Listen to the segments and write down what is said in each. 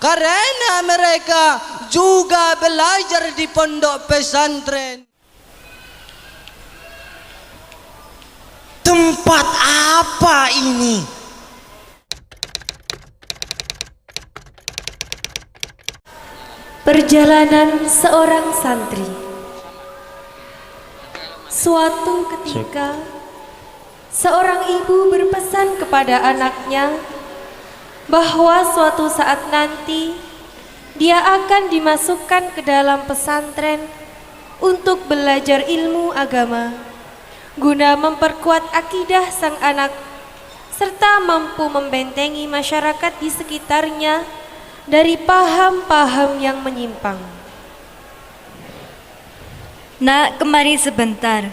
karena mereka juga belajar di pondok pesantren. Tempat apa ini? Perjalanan seorang santri. Suatu ketika, seorang ibu berpesan kepada anaknya bahwa suatu saat nanti dia akan dimasukkan ke dalam pesantren untuk belajar ilmu agama, guna memperkuat akidah sang anak serta mampu membentengi masyarakat di sekitarnya dari paham-paham yang menyimpang. Nak, kemari sebentar.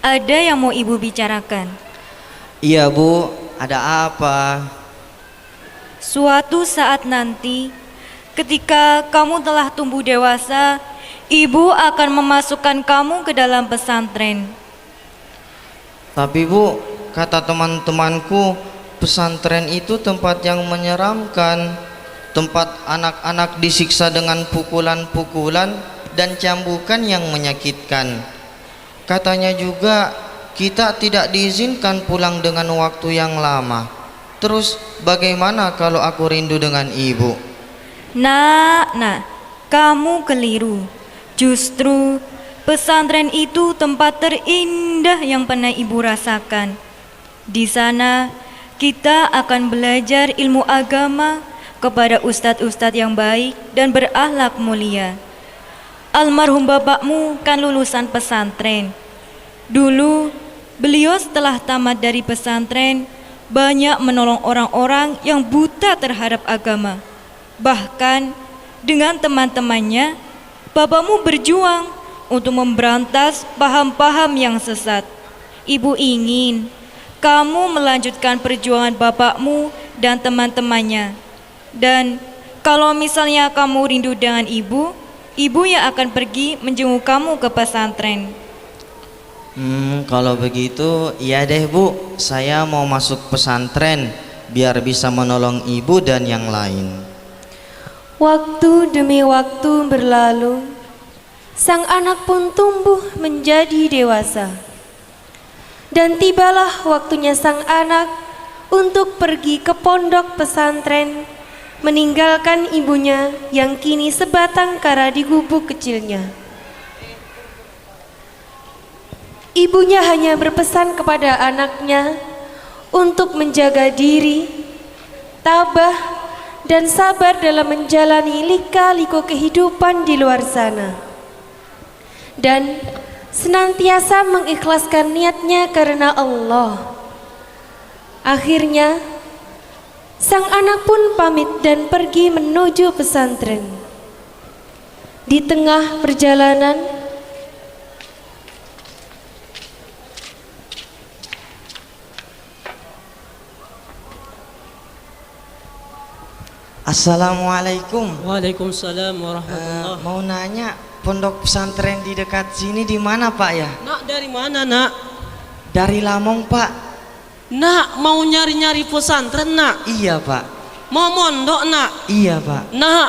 Ada yang mau ibu bicarakan. Iya Bu, ada apa? Suatu saat nanti, ketika kamu telah tumbuh dewasa, ibu akan memasukkan kamu ke dalam pesantren. Tapi Bu, kata teman-temanku, pesantren itu tempat yang menyeramkan. Tempat anak-anak disiksa dengan pukulan-pukulan dan cambukan yang menyakitkan. Katanya juga kita tidak diizinkan pulang dengan waktu yang lama. Terus bagaimana kalau aku rindu dengan ibu? Nak, kamu keliru. Justru pesantren itu tempat terindah yang pernah ibu rasakan. Di sana kita akan belajar ilmu agama kepada ustadz-ustadz yang baik dan berakhlak mulia. Almarhum bapakmu kan lulusan pesantren. Dulu beliau setelah tamat dari pesantren banyak menolong orang-orang yang buta terhadap agama. Bahkan dengan teman-temannya, bapakmu berjuang untuk memberantas paham-paham yang sesat. Ibu ingin kamu melanjutkan perjuangan bapakmu dan teman-temannya. Dan kalau misalnya kamu rindu dengan ibu yang akan pergi menjenguk kamu ke pesantren. Kalau begitu iya deh Bu, saya mau masuk pesantren biar bisa menolong ibu dan yang lain. Waktu demi waktu berlalu, sang anak pun tumbuh menjadi dewasa. Dan tibalah waktunya sang anak untuk pergi ke pondok pesantren, meninggalkan ibunya yang kini sebatang kara di gubuk kecilnya. Ibunya hanya berpesan kepada anaknya untuk menjaga diri, tabah, dan sabar dalam menjalani lika-liku kehidupan di luar sana. Dan senantiasa mengikhlaskan niatnya karena Allah. Akhirnya, sang anak pun pamit dan pergi menuju pesantren. Di tengah perjalanan, Assalamualaikum. Waalaikumsalam warahmatullahi. Mau nanya, pondok pesantren di dekat sini di mana Pak ya? Nak, dari mana nak? Dari Lamong Pak. Nak, mau nyari-nyari pesantren nak? Iya Pak. Mau mondok nak? Iya Pak. Nak,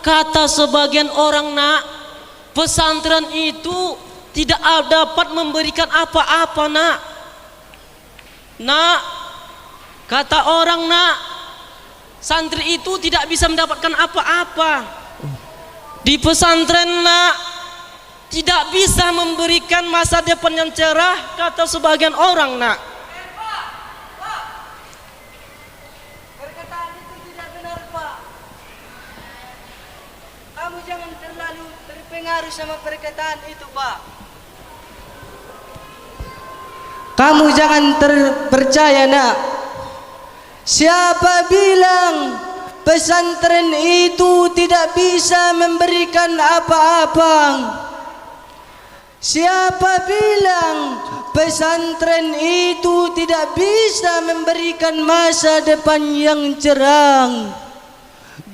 kata sebagian orang nak, pesantren itu tidak dapat memberikan apa-apa nak. Nak, kata orang nak, santri itu tidak bisa mendapatkan apa-apa. Di pesantren nak, tidak bisa memberikan masa depan yang cerah, kata sebagian orang nak. Perkataan itu tidak benar, Pak. Kamu jangan terlalu terpengaruh sama perkataan itu, Pak. Kamu jangan terpercaya, nak. Siapa bilang pesantren itu tidak bisa memberikan apa-apa? Siapa bilang pesantren itu tidak bisa memberikan masa depan yang cerah?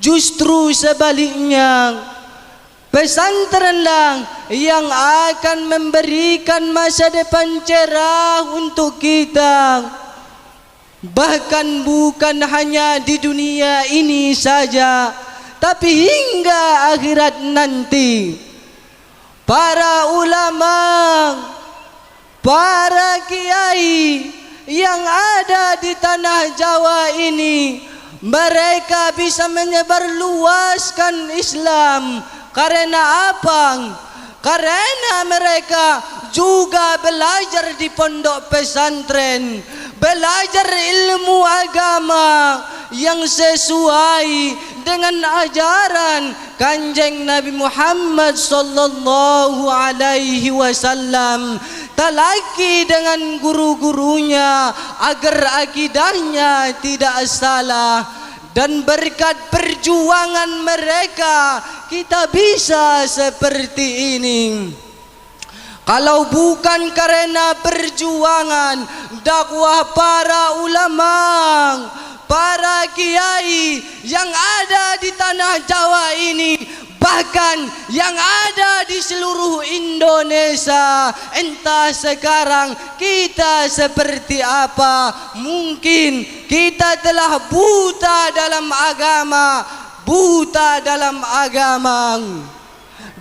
Justru sebaliknya, pesantrenlah yang akan memberikan masa depan cerah untuk kita. Bahkan bukan hanya di dunia ini saja, tapi hingga akhirat nanti. Para ulama, para kiai yang ada di tanah Jawa ini, mereka bisa menyebarluaskan Islam. Karena apa? Karena mereka juga belajar di pondok pesantren, belajar ilmu agama yang sesuai dengan ajaran Kanjeng Nabi Muhammad sallallahu alaihi wasallam. Talaki dengan guru-gurunya agar akidahnya tidak salah, dan berkat perjuangan mereka kita bisa seperti ini. Kalau bukan karena perjuangan dakwah para ulama, para kiai yang ada di tanah Jawa ini, bahkan yang ada di seluruh Indonesia, entah sekarang kita seperti apa. Mungkin kita telah buta dalam agama,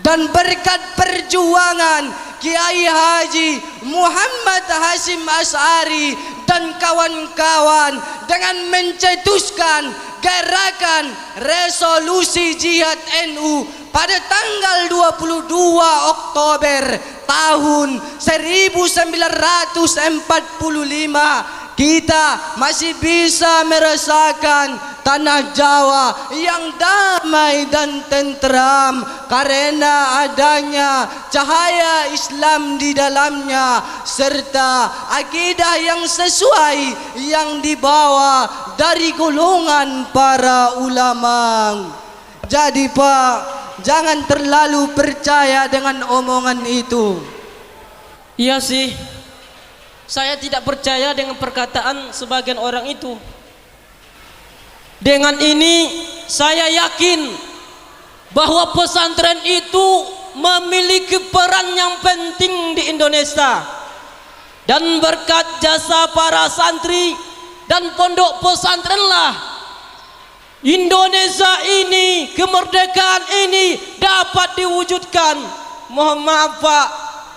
dan berkat perjuangan Kiai Haji Muhammad Hasyim Asy'ari dan kawan-kawan dengan mencetuskan gerakan resolusi jihad NU pada tanggal 22 Oktober tahun 1945, kita masih bisa merasakan tanah Jawa yang damai dan tentram karena adanya cahaya Islam di dalamnya serta akidah yang sesuai yang dibawa dari golongan para ulama. Jadi Pak, jangan terlalu percaya dengan omongan itu. Iya sih, saya tidak percaya dengan perkataan sebagian orang itu. Dengan ini saya yakin bahwa pesantren itu memiliki peran yang penting di Indonesia, dan berkat jasa para santri dan pondok pesantrenlah Indonesia ini, kemerdekaan ini dapat diwujudkan. Mohon maaf Pak,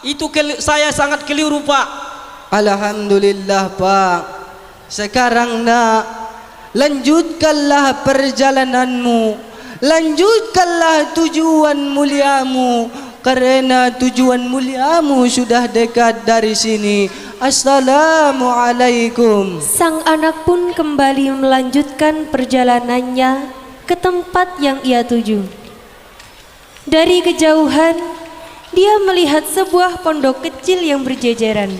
itu saya sangat keliru Pak. Alhamdulillah Pak. Sekarang nak, lanjutkanlah perjalananmu, lanjutkanlah tujuan muliamu, karena tujuan muliamu sudah dekat dari sini. Assalamualaikum. Sang anak pun kembali melanjutkan perjalanannya ke tempat yang ia tuju. Dari kejauhan, dia melihat sebuah pondok kecil yang berjejeran.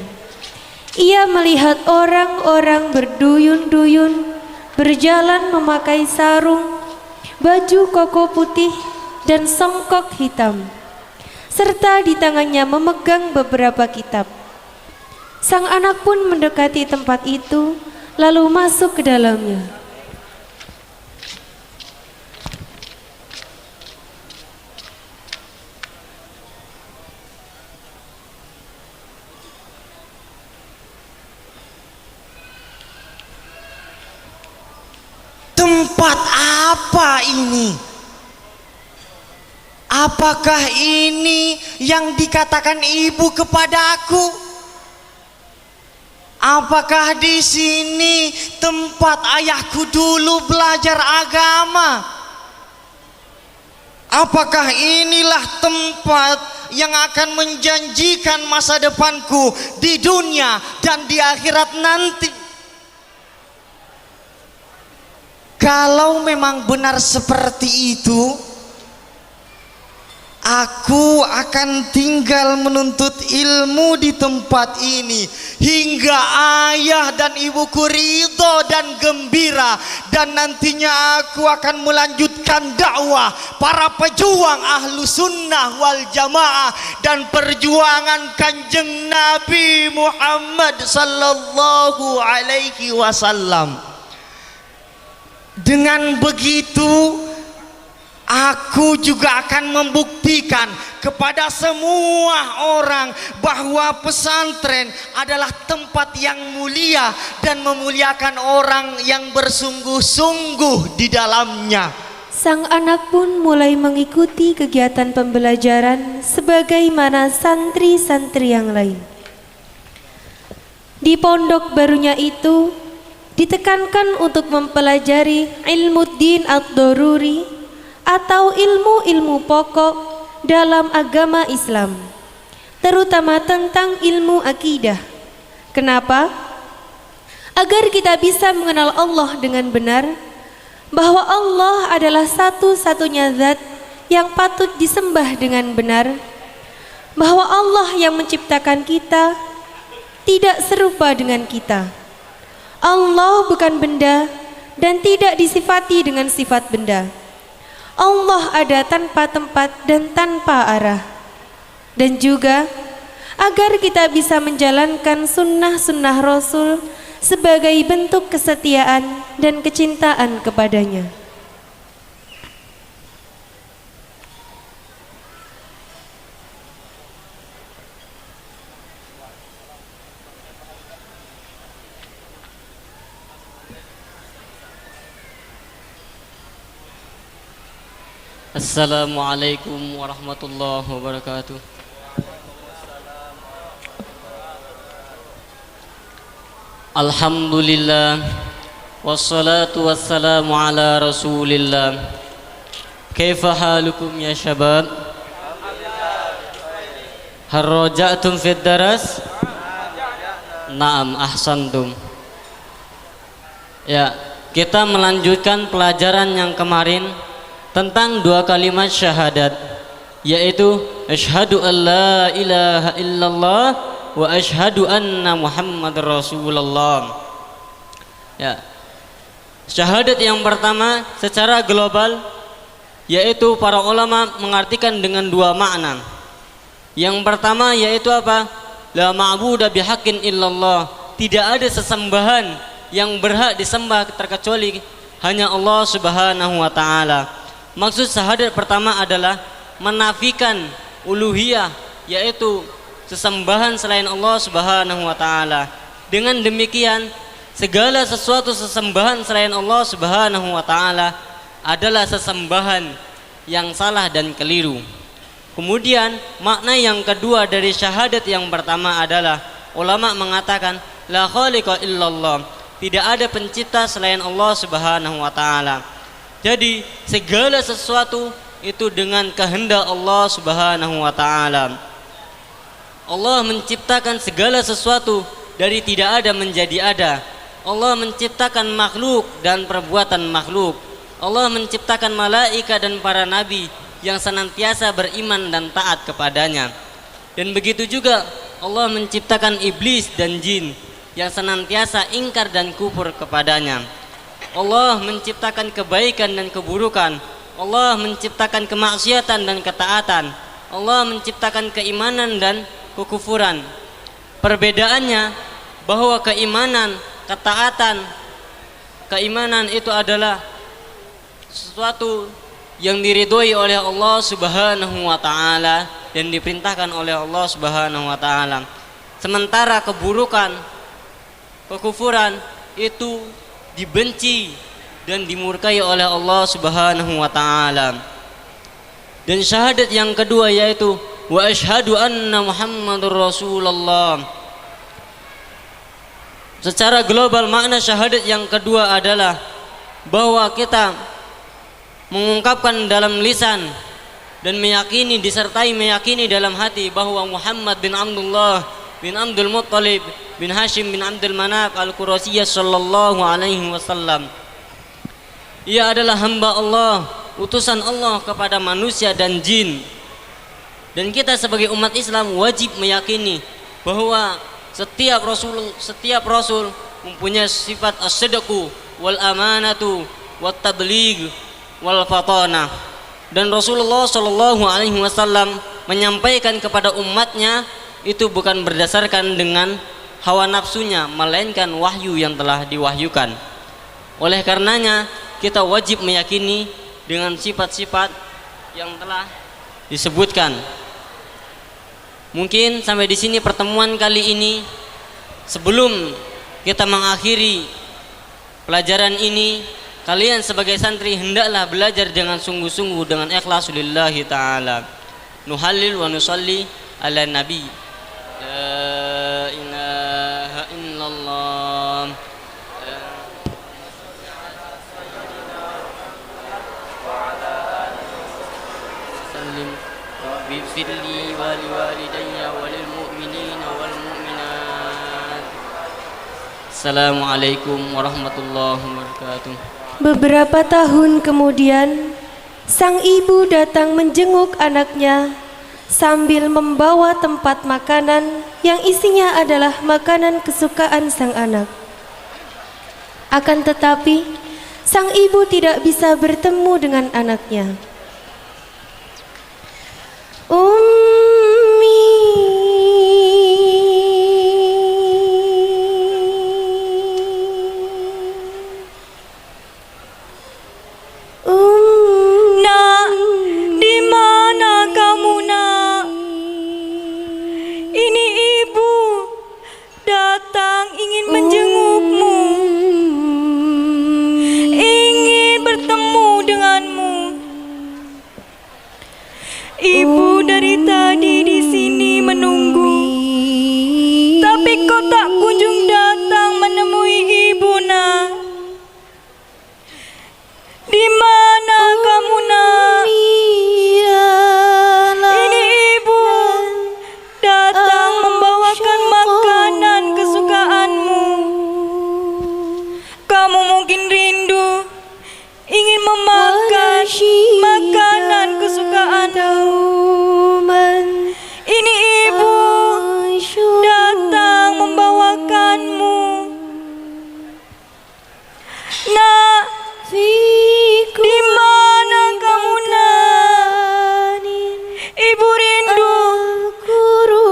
Ia melihat orang-orang berduyun-duyun berjalan memakai sarung, baju koko putih dan songkok hitam, serta di tangannya memegang beberapa kitab. Sang anak pun mendekati tempat itu, lalu masuk ke dalamnya. Tempat apa ini? Apakah ini yang dikatakan ibu kepada aku? Apakah di sini tempat ayahku dulu belajar agama? Apakah inilah tempat yang akan menjanjikan masa depanku di dunia dan di akhirat nanti? Kalau memang benar seperti itu, aku akan tinggal menuntut ilmu di tempat ini hingga ayah dan ibuku ridho dan gembira, dan nantinya aku akan melanjutkan dakwah para pejuang ahlu sunnah wal jamaah dan perjuangan Kanjeng Nabi Muhammad sallallahu alaihi wasallam. Dengan begitu, aku juga akan membuktikan kepada semua orang bahwa pesantren adalah tempat yang mulia dan memuliakan orang yang bersungguh-sungguh di dalamnya. Sang anak pun mulai mengikuti kegiatan pembelajaran sebagaimana santri-santri yang lain. Di pondok barunya itu ditekankan untuk mempelajari ilmu din ad-daruri atau ilmu-ilmu pokok dalam agama Islam, terutama tentang ilmu akidah. Kenapa? Agar kita bisa mengenal Allah dengan benar, bahwa Allah adalah satu-satunya zat yang patut disembah dengan benar, bahwa Allah yang menciptakan kita tidak serupa dengan kita. Allah bukan benda dan tidak disifati dengan sifat benda. Allah ada tanpa tempat dan tanpa arah. Dan juga agar kita bisa menjalankan sunnah-sunnah Rasul sebagai bentuk kesetiaan dan kecintaan kepadanya. Assalamualaikum warahmatullahi wabarakatuh. Alhamdulillah, wassalatu wassalamu ala rasulillah. Kaifa halukum ya syabab? Hal raja'tum fid daras? Naam, ahsantum. Ya, kita melanjutkan pelajaran yang kemarin tentang dua kalimat syahadat, yaitu asyhadu an la ilaha illallah wa asyhadu anna Muhammadar Rasulullah. Ya. Syahadat yang pertama secara global, yaitu para ulama mengartikan dengan dua makna. Yang pertama yaitu apa? La ma'budu bihaqqin illallah. Tidak ada sesembahan yang berhak disembah terkecuali hanya Allah Subhanahu wa taala. Maksud syahadat pertama adalah menafikan uluhiyah, yaitu sesembahan selain Allah Subhanahu wa taala. Dengan demikian, segala sesuatu sesembahan selain Allah Subhanahu wa taala adalah sesembahan yang salah dan keliru. Kemudian, makna yang kedua dari syahadat yang pertama adalah ulama mengatakan la khaliqa illallah. Tidak ada pencipta selain Allah Subhanahu wa taala. Jadi, segala sesuatu itu dengan kehendak Allah Subhanahu wa taala. Allah menciptakan segala sesuatu dari tidak ada menjadi ada. Allah menciptakan makhluk dan perbuatan makhluk. Allah menciptakan malaikat dan para nabi yang senantiasa beriman dan taat kepadanya. Dan begitu juga Allah menciptakan iblis dan jin yang senantiasa ingkar dan kufur kepadanya. Allah menciptakan kebaikan dan keburukan. Allah menciptakan kemaksiatan dan ketaatan. Allah menciptakan keimanan dan kekufuran. Perbedaannya bahwa keimanan, ketaatan, keimanan itu adalah sesuatu yang diridhoi oleh Allah Subhanahu wa taala dan diperintahkan oleh Allah Subhanahu wa taala. Sementara keburukan, kekufuran itu dibenci dan dimurkai oleh Allah Subhanahu wa taala. Dan syahadat yang kedua yaitu wa asyhadu anna Muhammadur Rasulullah. Secara global makna syahadat yang kedua adalah bahwa kita mengungkapkan dalam lisan dan meyakini disertai meyakini dalam hati bahwa Muhammad bin Abdullah bin Abdul Muttalib bin Hashim bin Abdul Manaf Al-Qurasiyah sallallahu alaihi wasallam. Ia adalah hamba Allah, utusan Allah kepada manusia dan jin. Dan kita sebagai umat Islam wajib meyakini bahwa setiap rasul mempunyai sifat as-sidqu wal amanatu wat tabligh wal fatanah. Dan Rasulullah sallallahu alaihi wasallam menyampaikan kepada umatnya itu bukan berdasarkan dengan hawa nafsunya, melainkan wahyu yang telah diwahyukan. Oleh karenanya kita wajib meyakini dengan sifat-sifat yang telah disebutkan. Mungkin sampai di sini pertemuan kali ini. Sebelum kita mengakhiri pelajaran ini, Kalian sebagai santri hendaklah belajar dengan sungguh-sungguh dengan ikhlas lillahi ta'ala. Nuhallil wa nusalli ala nabi. La ilaha illallah. Sallim Rabbi firli wa liwalidayya wa lil mu'minina wal mu'minat. Assalamualaikum warahmatullahi wabarakatuh. Beberapa tahun kemudian, sang ibu datang menjenguk anaknya sambil membawa tempat makanan yang isinya adalah makanan kesukaan sang anak. Akan tetapi, sang ibu tidak bisa bertemu dengan anaknya. Nak, di mana kamu, Nak? Ini ibu datang ingin menjengukmu, ingin bertemu denganmu. Ibu dari tadi di sini menunggu, tapi kau tak kunjung datang menemui ibu, Nak. Di mana kamu, Nak? Ini ibu datang membawakan makanan kesukaanmu. Kamu mungkin rindu ingin memakan makanan kesukaanmu. Ini ibu datang membawakanmu. Nak, di mana kamu, Nak? Ibu rindu.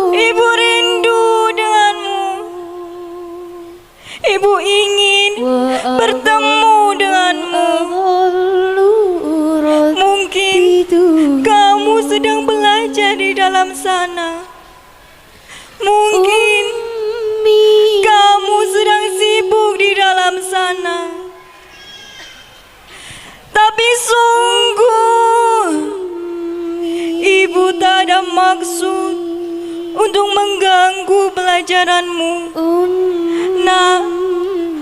Ibu rindu denganmu. Ibu ingin bertemu denganmu. Mungkin kamu sedang belajar di dalam sana. Mungkin kamu sedang sibuk di dalam sana. Tapi sungguh ibu tak ada maksud untuk mengganggu pelajaranmu. Nak,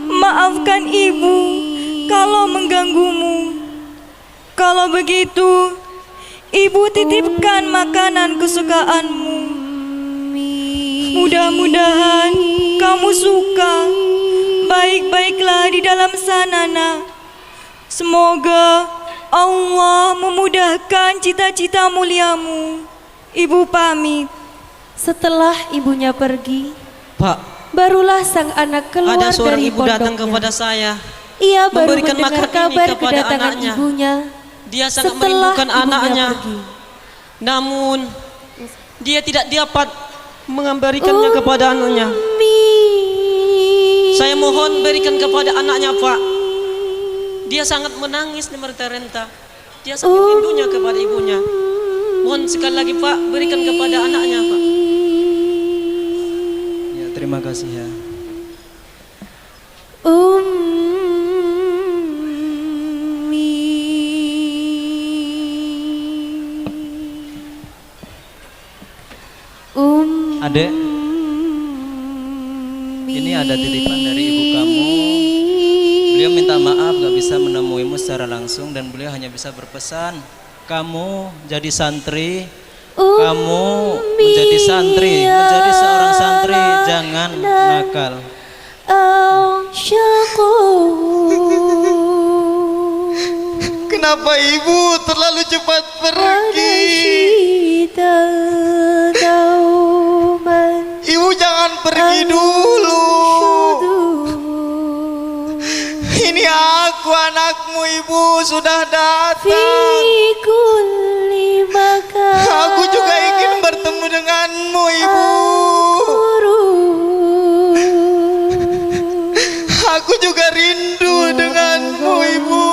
maafkan ibu kalau mengganggumu. Kalau begitu, ibu titipkan makanan kesukaanmu. Mudah-mudahan kamu suka. Baik-baiklah di dalam sana, Nak. Semoga Allah memudahkan cita-cita muliamu. Ibu pamit. Setelah ibunya pergi, Pak, barulah sang anak keluar ada seorang dari ibu datang pondoknya. kepada saya. Ia baru memberikan mendengar makan ini kabar kepada kedatangan anaknya. ibunya. Dia sangat Setelah merindukan ibunya anaknya. pergi. Namun dia tidak dapat memberikannya kepada anaknya. Saya mohon berikan kepada anaknya, Pak. Dia sangat menangis di merenta-renta. Dia sangat rindunya kepada ibunya. Mohon sekali lagi, Pak, berikan kepada anaknya, Pak. Ya, terima kasih ya. Adek, ini ada titipan dari ibu kamu. Beliau minta maaf gak bisa menemuimu secara langsung dan beliau hanya bisa berpesan, kamu jadi santri, kamu menjadi santri, menjadi seorang santri, jangan nakal. Kenapa ibu terlalu cepat pergi? Ibu jangan pergi dulu. Ini aku anakmu, ibu sudah datang. Aku juga ingin bertemu denganmu, ibu. Aku juga rindu denganmu, ibu.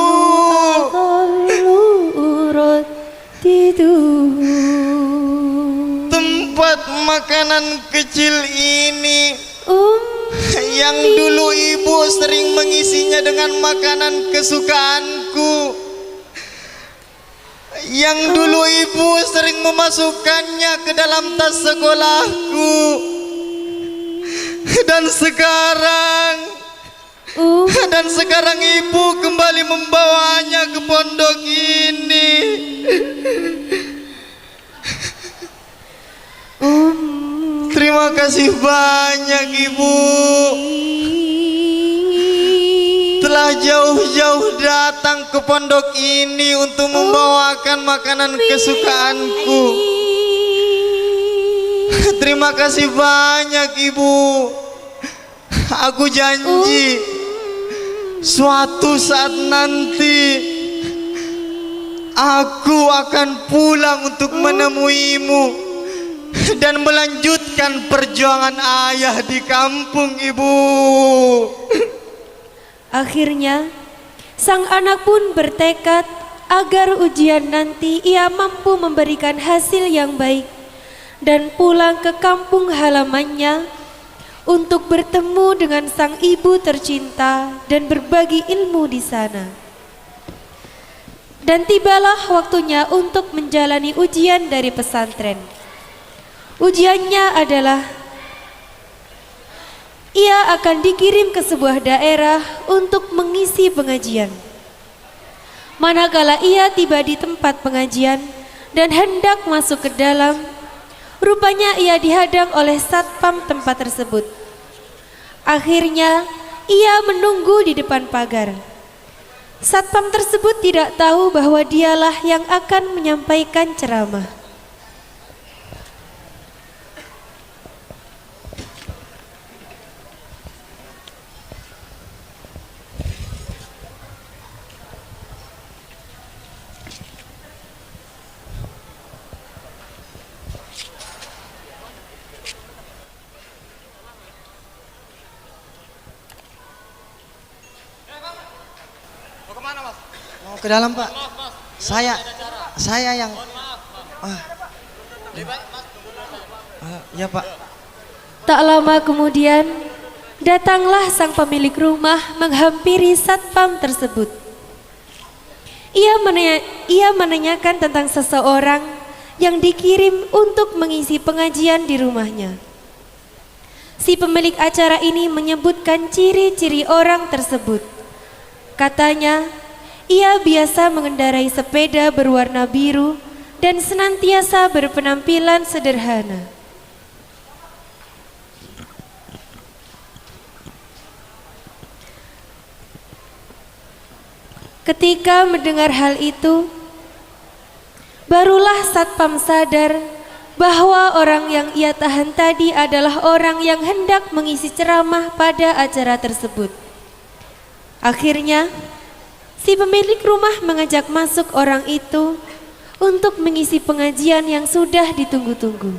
Tempat makanan kecil ini yang dulu ibu sering mengisinya dengan makanan kesukaanku, yang dulu ibu sering memasukkannya ke dalam tas sekolahku, dan sekarang ibu kembali membawanya ke pondok ini. Terima kasih banyak ibu, telah jauh-jauh datang ke pondok ini untuk membawakan makanan kesukaanku. Terima kasih banyak ibu. Aku janji suatu saat nanti aku akan pulang untuk menemuimu dan melanjutkan perjuangan ayah di kampung ibu. Akhirnya, sang anak pun bertekad agar ujian nanti ia mampu memberikan hasil yang baik dan pulang ke kampung halamannya untuk bertemu dengan sang ibu tercinta dan berbagi ilmu di sana. Dan tibalah waktunya untuk menjalani ujian dari pesantren. Ujiannya adalah ia akan dikirim ke sebuah daerah untuk mengisi pengajian. Manakala ia tiba di tempat pengajian dan hendak masuk ke dalam, rupanya ia dihadang oleh satpam tempat tersebut. Akhirnya ia menunggu di depan pagar. Satpam tersebut tidak tahu bahwa dialah yang akan menyampaikan ceramah. Mau ke dalam pak? Saya yang ya pak. Tak lama kemudian, datanglah sang pemilik rumah menghampiri satpam tersebut. Ia menanyakan tentang seseorang yang dikirim untuk mengisi pengajian di rumahnya. Si pemilik acara ini menyebutkan ciri-ciri orang tersebut. Katanya, ia biasa mengendarai sepeda berwarna biru dan senantiasa berpenampilan sederhana. Ketika mendengar hal itu, barulah satpam sadar bahwa orang yang ia tahan tadi adalah orang yang hendak mengisi ceramah pada acara tersebut. Akhirnya, si pemilik rumah mengajak masuk orang itu untuk mengisi pengajian yang sudah ditunggu-tunggu.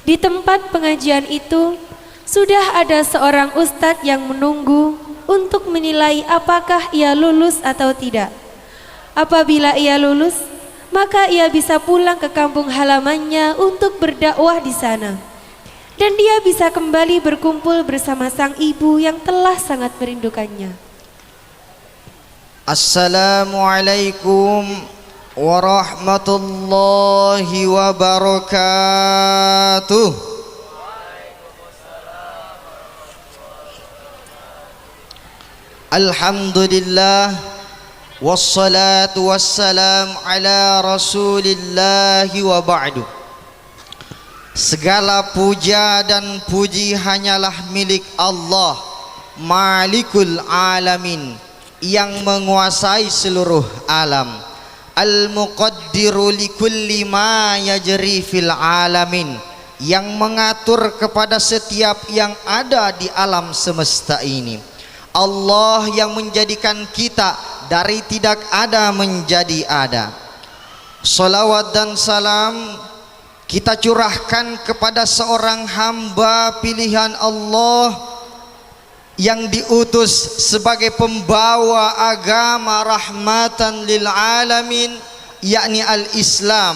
Di tempat pengajian itu, sudah ada seorang ustadz yang menunggu untuk menilai apakah ia lulus atau tidak. Apabila ia lulus, maka ia bisa pulang ke kampung halamannya untuk berdakwah di sana. Dan dia bisa kembali berkumpul bersama sang ibu yang telah sangat merindukannya. Assalamualaikum warahmatullahi wabarakatuh. Alhamdulillah wassalatu wassalam ala rasulillahi wa ba'du. Segala puja dan puji hanyalah milik Allah, Malikul Alamin, yang menguasai seluruh alam, Al-Muqaddiru likulli ma yajri fil alamin, yang mengatur kepada setiap yang ada di alam semesta ini. Allah yang menjadikan kita dari tidak ada menjadi ada. Salawat dan salam kita curahkan kepada seorang hamba pilihan Allah yang diutus sebagai pembawa agama rahmatan lil alamin, yakni al-Islam,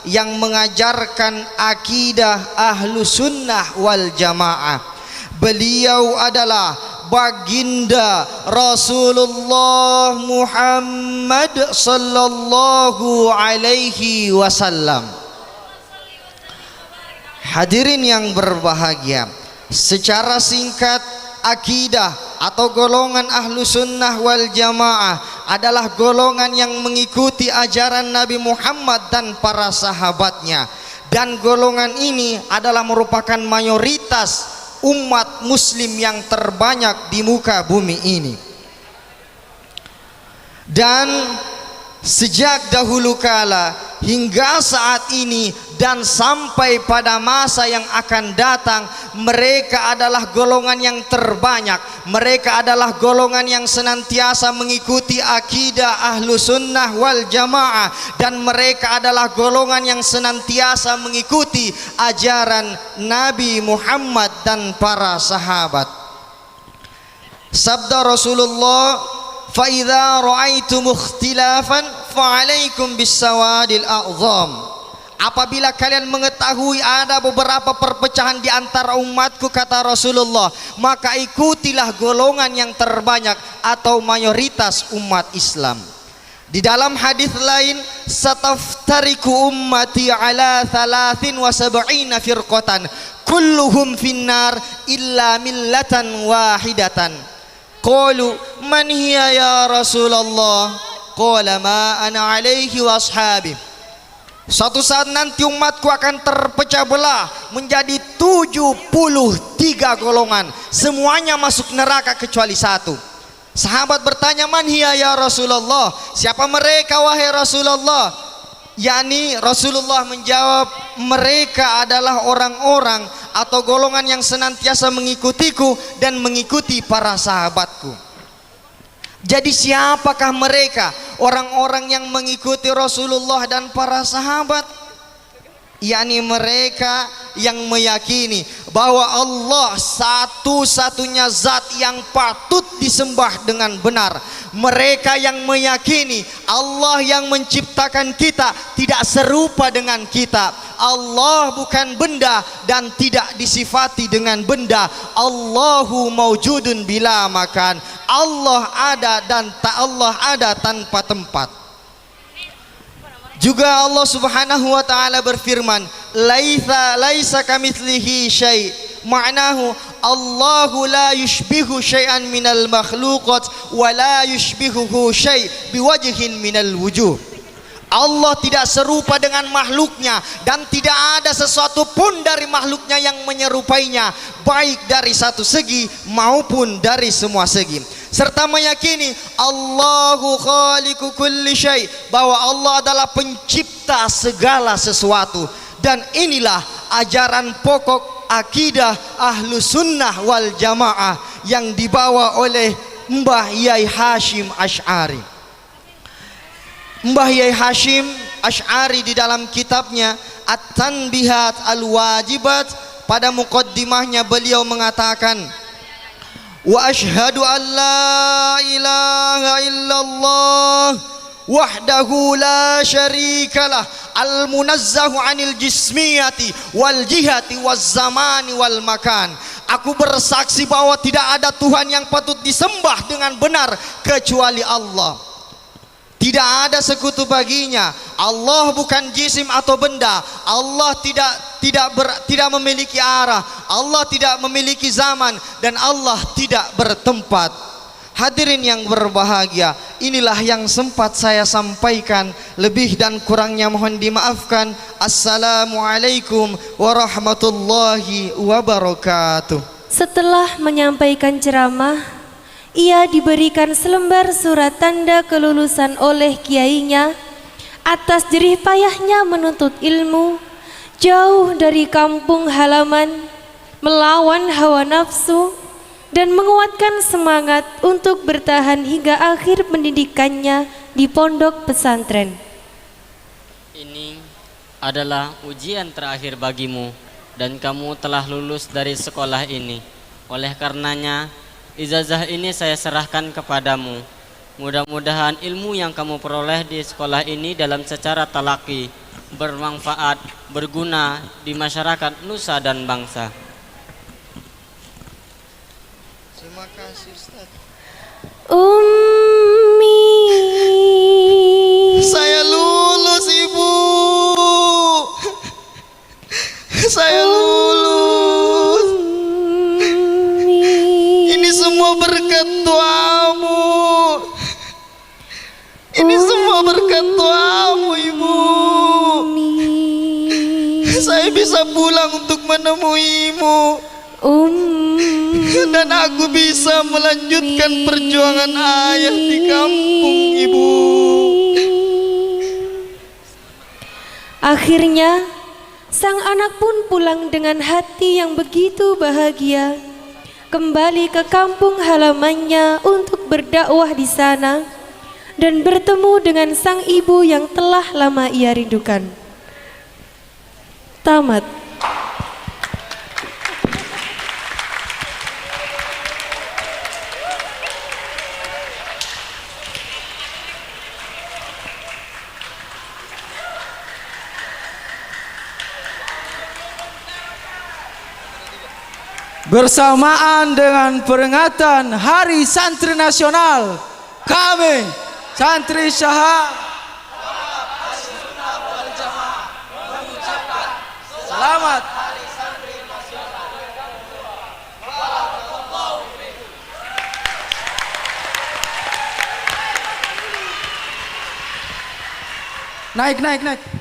yang mengajarkan akidah ahlu sunnah wal jamaah. Beliau adalah baginda Rasulullah Muhammad sallallahu alaihi wasallam. Hadirin yang berbahagia, secara singkat, akidah atau golongan ahlu sunnah wal jamaah adalah golongan yang mengikuti ajaran Nabi Muhammad dan para sahabatnya, dan golongan ini adalah merupakan mayoritas umat muslim yang terbanyak di muka bumi ini. Dan sejak dahulu kala hingga saat ini dan sampai pada masa yang akan datang, mereka adalah golongan yang terbanyak. Mereka adalah golongan yang senantiasa mengikuti akidah ahlu sunnah wal jamaah, dan mereka adalah golongan yang senantiasa mengikuti ajaran Nabi Muhammad dan para sahabat. Sabda Rasulullah, "Faidha ra'aitum ikhtilafan fa'alaikum bisawadil a'zam." Apabila kalian mengetahui ada beberapa perpecahan di antara umatku, kata Rasulullah, maka ikutilah golongan yang terbanyak atau mayoritas umat Islam. Di dalam hadis lain, "Sataftariku ummati ala 73 firqatan kulluhum finnar illa millatan wahidatan." Qalu man hiya ya Rasulullah? Qala ma ana alaihi wa ashabi. Suatu saat nanti umatku akan terpecah belah menjadi 73 golongan, semuanya masuk neraka kecuali satu. Sahabat bertanya, man hiya ya Rasulullah? Siapa mereka wahai Rasulullah? Yani Rasulullah menjawab, mereka adalah orang-orang atau golongan yang senantiasa mengikutiku dan mengikuti para sahabatku. Jadi siapakah mereka? Orang-orang yang mengikuti Rasulullah dan para sahabat, yakni mereka yang meyakini bahwa Allah satu-satunya zat yang patut disembah dengan benar. Mereka yang meyakini Allah yang menciptakan kita tidak serupa dengan kita. Allah bukan benda dan tidak disifati dengan benda. Allahu maujudun bila makan. Allah ada dan tak Allah ada tanpa tempat. Juga Allah Subhanahu wa taala berfirman, laisa kamitslihi syai'. Ma'nahu Allahu la yushbihu syai'an minal makhluqat wa la yushbihuhu syai' biwajhin minal wujuh. Allah tidak serupa dengan makhluknya dan tidak ada sesuatu pun dari makhluknya yang menyerupainya, baik dari satu segi maupun dari semua segi. Serta meyakini Allahu khaliqu kulli syai', bahwa Allah adalah pencipta segala sesuatu. Dan inilah ajaran pokok akidah ahlu sunnah wal jamaah yang dibawa oleh Mbah Yai Hashim Asy'ari. Mbah Yai Hashim Asy'ari di dalam kitabnya At-Tanbihat Al-Wajibat, pada muqaddimahnya beliau mengatakan, wa asyhadu an la ilaha illallah wahdahu la syarikalah al-munazzahu anil jismiyati wal jihati waz zamani wal makan. Aku bersaksi bahwa tidak ada Tuhan yang patut disembah dengan benar kecuali Allah. Tidak ada sekutu baginya. Allah bukan jisim atau benda. Allah tidak memiliki arah. Allah tidak memiliki zaman dan Allah tidak bertempat. Hadirin yang berbahagia, inilah yang sempat saya sampaikan. Lebih dan kurangnya mohon dimaafkan. Assalamualaikum warahmatullahi wabarakatuh. Setelah menyampaikan ceramah, ia diberikan selembar surat tanda kelulusan oleh kiainya atas jerih payahnya menuntut ilmu jauh dari kampung halaman, melawan hawa nafsu dan menguatkan semangat untuk bertahan hingga akhir pendidikannya di pondok pesantren. Ini adalah ujian terakhir bagimu dan kamu telah lulus dari sekolah ini. Oleh karenanya, ijazah ini saya serahkan kepadamu. Mudah-mudahan ilmu yang kamu peroleh di sekolah ini dalam secara talaki bermanfaat, berguna di masyarakat nusa dan bangsa. Terima kasih Ustaz. Ummi. Saya lulus Ibu. Saya lulus. Ini semua berkat doamu. Ini semua berkat doamu Ibu. Saya bisa pulang untuk menemuimu. Dan aku bisa melanjutkan perjuangan ayah di kampung Ibu. Akhirnya, sang anak pun pulang dengan hati yang begitu bahagia, kembali ke kampung halamannya untuk berdakwah di sana dan bertemu dengan sang ibu yang telah lama ia rindukan. Tamat. Bersamaan dengan peringatan Hari Santri Nasional, kami Santri Syaha mengucapkan selamat Hari Santri Nasional. Naik.